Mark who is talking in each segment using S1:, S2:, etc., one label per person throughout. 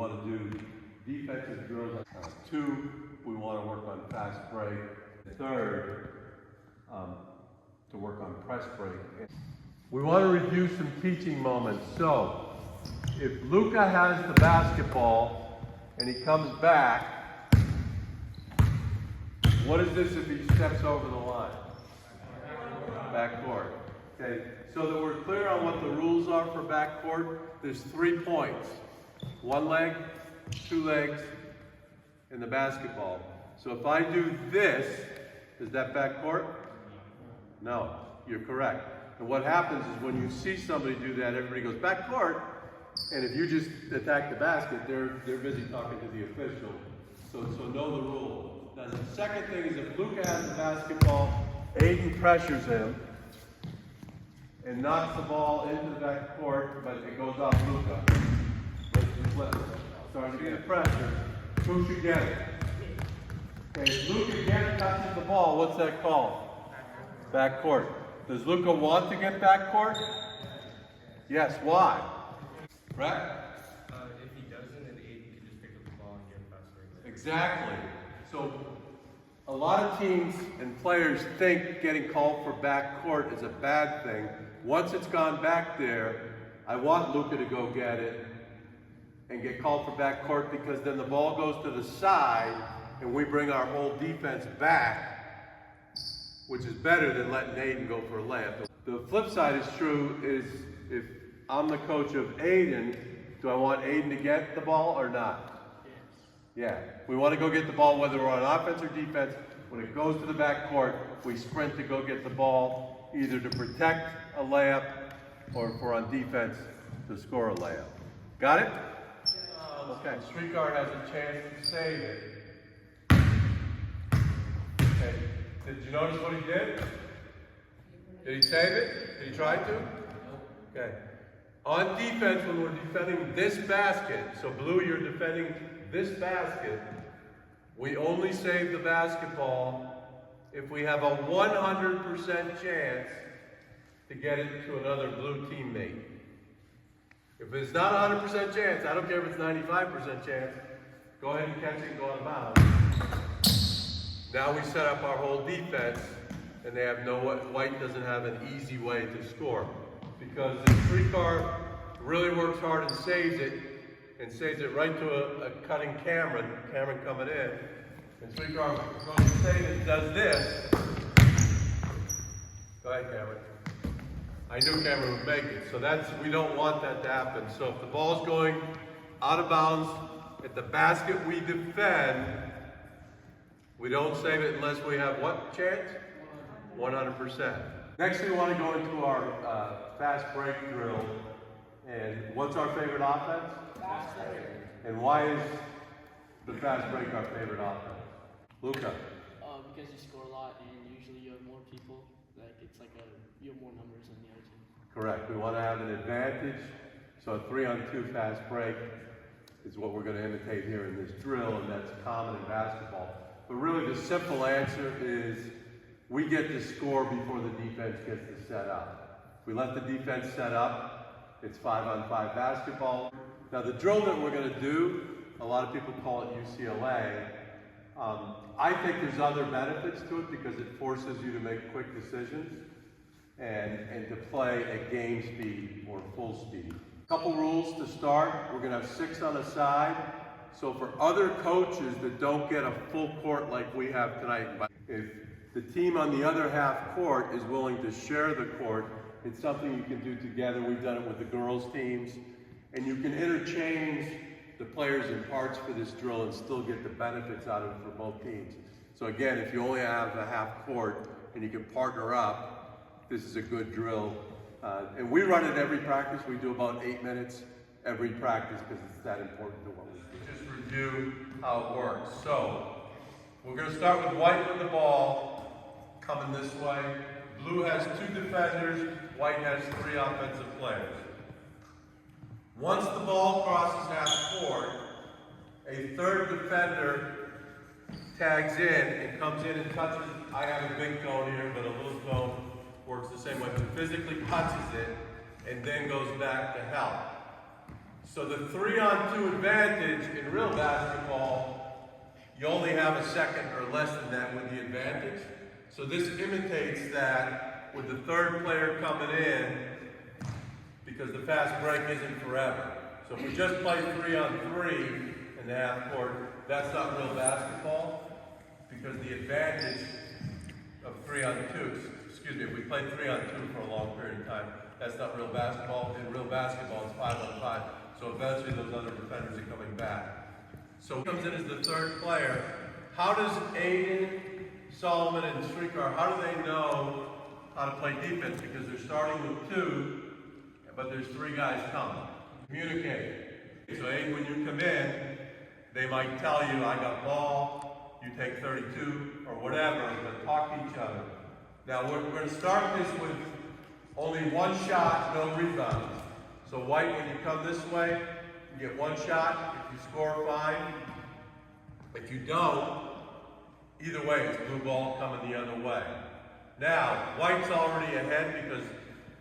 S1: want to do defensive drills. Two, we want to work on fast break. Third, to work on press break. We want to review some teaching moments. So, if Luca has the basketball and he comes back, what is this if he steps over the line? Backcourt. Okay, so that we're clear on what the rules are for backcourt, there's 3 points. 1 leg, 2 legs, and the basketball. So if I do this, is that backcourt? No, you're correct. And what happens is when you see somebody do that, everybody goes backcourt, and if you just attack the basket, they're busy talking to the official. So know the rule. Now the second thing is if Luca has the basketball, Aiden pressures him and knocks the ball into the backcourt, but it goes off Luca. Starting to get pressure. Who should get it? Okay, if Luca again touches the ball, what's that called? Backcourt. Does Luca want to get backcourt? Yes, why? Correct?
S2: If he doesn't, then Aiden can just pick up the ball and get faster.
S1: Exactly. So a lot of teams and players think getting called for backcourt is a bad thing. Once it's gone back there, I want Luca to go get it and get called for backcourt because then the ball goes to the side and we bring our whole defense back, which is better than letting Aiden go for a layup. The flip side is true is if I'm the coach of Aiden, do I want Aiden to get the ball or not? Yes. Yeah. We want to go get the ball whether we're on offense or defense. When it goes to the backcourt, we sprint to go get the ball, either to protect a layup or if we're on defense, to score a layup. Got it? Okay. Streetcar has a chance to save it. Okay. Did you notice what he did? Did he save it? Did he try to? Okay. On defense, when we're defending this basket, so Blue, you're defending this basket, we only save the basketball if we have a 100% chance to get it to another Blue teammate. If it's not a 100% chance, I don't care if it's 95% chance, go ahead and catch it and go out of bounds. Now we set up our whole defense, and they have White doesn't have an easy way to score. Because the Streetcar really works hard and saves it right to a cutting Cameron coming in. And Streetcar goes to save it, does this. Go ahead, Cameron. I knew Cameron would make it, so we don't want that to happen. So if the ball's going out of bounds at the basket we defend, we don't save it unless we have what chance? 100%. Next we want to go into our fast break drill. And what's our favorite offense?
S3: Fast break.
S1: And why is the fast break our favorite offense? Luca.
S3: Because you score a lot and usually you have more people. Like it's like you have more numbers than the other team.
S1: Correct. We want to have an advantage. So a 3-on-2 fast break is what we're going to imitate here in this drill, and that's common in basketball. But really the simple answer is we get to score before the defense gets to set up. If we let the defense set up, it's 5-on-5 basketball. Now the drill that we're going to do, a lot of people call it UCLA. I think there's other benefits to it because it forces you to make quick decisions and to play at game speed or full speed. Couple rules to start. We're going to have 6 on a side. So for other coaches that don't get a full court like we have tonight, if the team on the other half court is willing to share the court, it's something you can do together. We've done it with the girls' teams. And you can interchange the players in parts for this drill and still get the benefits out of it for both teams. So again, if you only have a half court and you can partner up, this is a good drill. And we run it every practice. We do about 8 minutes every practice because it's that important to what we do. Just review how it works. So we're going to start with White with the ball coming this way. Blue has 2 defenders. White has 3 offensive players. Once the ball crosses half court, a third defender tags in and comes in and touches. I have a big cone here, but a little cone works the same way. But physically touches it and then goes back to help. So the 3-on-2 advantage in real basketball, you only have a second or less than that with the advantage. So this imitates that with the third player coming in, because the fast break isn't forever. So if we just play 3-on-3 in the half court, that's not real basketball, because the advantage of 3-on-2, excuse me, if we play 3-on-2 for a long period of time, that's not real basketball. In real basketball, it's 5-on-5. So eventually those other defenders are coming back. So he comes in as the third player. How does Aiden, Solomon, and Srikar, how do they know how to play defense? Because they're starting with 2, but there's 3 guys coming. Communicate. So Aiden, when you come in, they might tell you, I got ball, you take 32, or whatever, but talk to each other. Now we're going to start this with only 1 shot, no rebounds. So White, when you come this way, you get 1 shot. If you score, fine. If you don't, either way, it's blue ball coming the other way. Now, White's already ahead because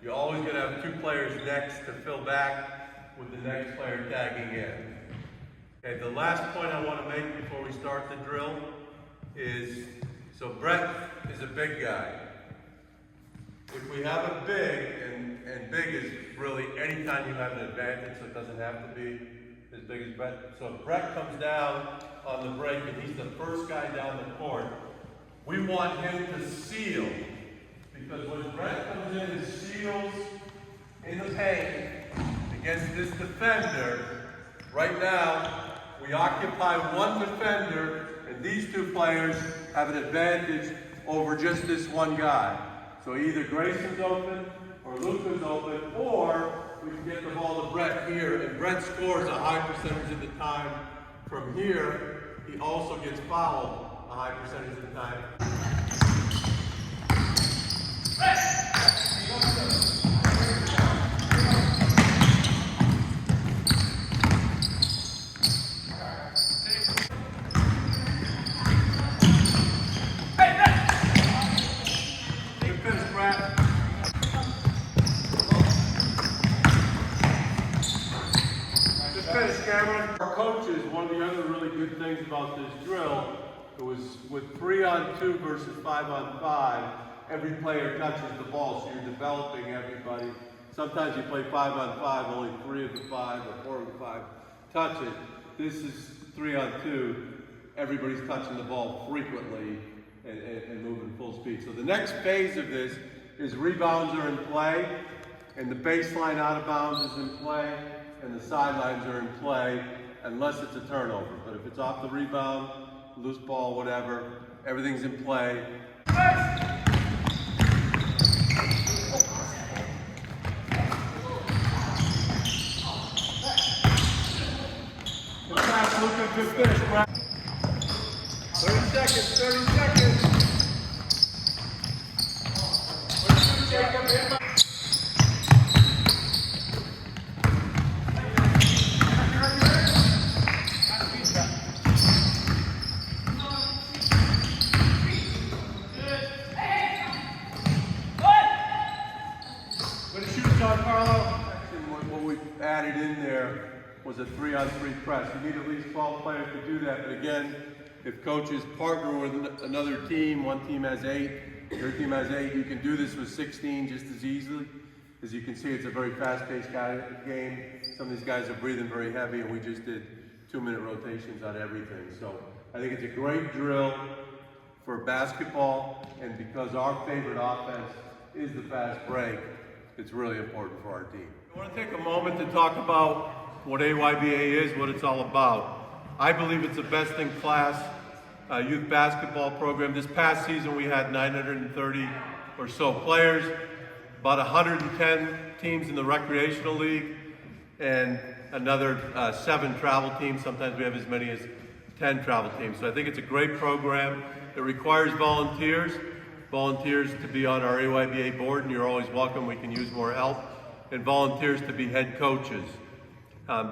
S1: you're always going to have 2 players next to fill back with the next player tagging in. Okay, the last point I want to make before we start the drill is, so Brett is a big guy. If we have a big, and big is really anytime you have an advantage, so it doesn't have to be as big as Brett. So if Brett comes down on the break and he's the first guy down the court, we want him to seal. Because when Brett comes in and seals in the paint against this defender, right now we occupy 1 defender and these 2 players have an advantage over just this 1 guy. So either Grayson's open, or Luca's open, or we can get the ball to Brett here, and Brett scores a high percentage of the time from here. He also gets fouled a high percentage of the time. Our coaches, one of the other really good things about this drill, it was with 3-on-2 versus 5-on-5, every player touches the ball, so you're developing everybody. Sometimes you play 5-on-5, only 3 of the 5 or 4 of the 5 touch it. This is 3-on-2, everybody's touching the ball frequently and moving full speed. So the next phase of this is rebounds are in play, and the baseline out of bounds is in play, and the sidelines are in play, unless it's a turnover. But if it's off the rebound, loose ball, whatever, everything's in play. Good pass, Luka, good finish, Brad. 30 seconds, 30 seconds. What we added in there was a 3-on-3 press. You need at least 12 players to do that, but again, if coaches partner with another team, one team has 8, your team has 8, you can do this with 16 just as easily. As you can see, it's a very fast-paced game. Some of these guys are breathing very heavy, and we just did 2-minute rotations on everything. So I think it's a great drill for basketball, and because our favorite offense is the fast break, it's really important for our team. I want to take a moment to talk about what AYBA is, what it's all about. I believe it's the best-in-class youth basketball program. This past season we had 930 or so players, about 110 teams in the recreational league, and another 7 travel teams. Sometimes we have as many as 10 travel teams. So I think it's a great program. It requires volunteers to be on our AYBA board, and you're always welcome. We can use more help. And volunteers to be head coaches.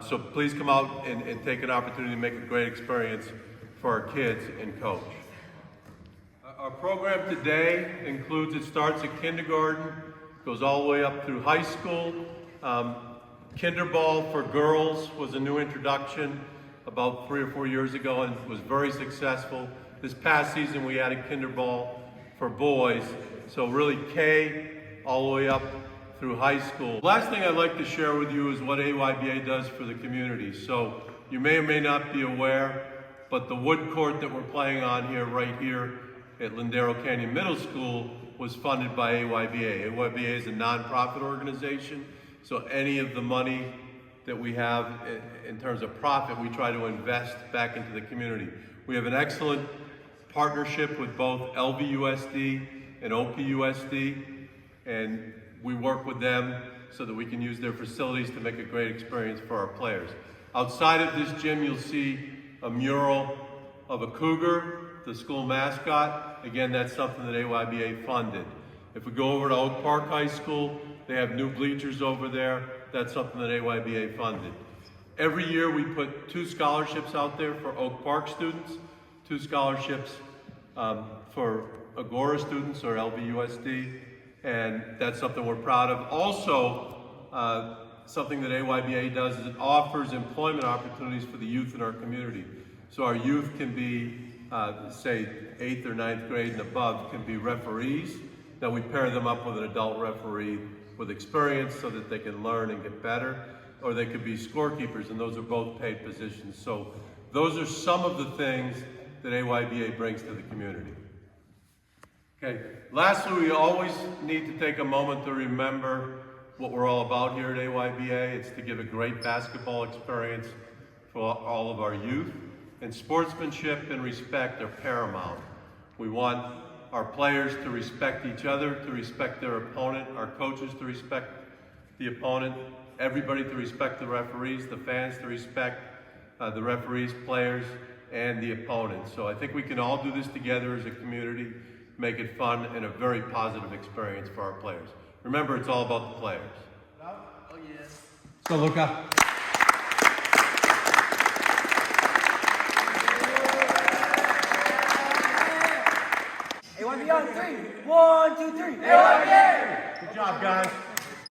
S1: So please come out and take an opportunity to make a great experience for our kids and coach. Our program today includes, it starts at kindergarten, goes all the way up through high school. Kinderball for girls was a new introduction about 3 or 4 years ago and was very successful. This past season we added Kinderball for boys, so really K all the way up through high school. Last thing I'd like to share with you is what AYBA does for the community. So you may or may not be aware, but the wood court that we're playing on here, right here at Lindero Canyon Middle School, was funded by AYBA. AYBA is a nonprofit organization, so any of the money that we have in terms of profit, we try to invest back into the community. We have an excellent partnership with both LVUSD and OPUSD, and we work with them so that we can use their facilities to make a great experience for our players. Outside of this gym, you'll see a mural of a cougar, the school mascot. Again, that's something that AYBA funded. If we go over to Oak Park High School, they have new bleachers over there. That's something that AYBA funded. Every year we put 2 scholarships out there for Oak Park students, 2 scholarships for Agora students or LVUSD, and that's something we're proud of. Also, something that AYBA does is it offers employment opportunities for the youth in our community. So our youth can be, say, 8th or 9th grade and above, can be referees. Then we pair them up with an adult referee with experience so that they can learn and get better. Or they could be scorekeepers, and those are both paid positions. So those are some of the things that AYBA brings to the community. Okay, lastly, we always need to take a moment to remember what we're all about here at AYBA. It's to give a great basketball experience for all of our youth. And sportsmanship and respect are paramount. We want our players to respect each other, to respect their opponent, our coaches to respect the opponent, everybody to respect the referees, the fans to respect the referees, players, and the opponent. So I think we can all do this together as a community, make it fun and a very positive experience for our players. Remember, it's all about the players.
S3: Oh, yes.
S4: Go, Luca.
S5: AYBA on 3. 1, 2, 3. AYBA!
S4: Good job, guys.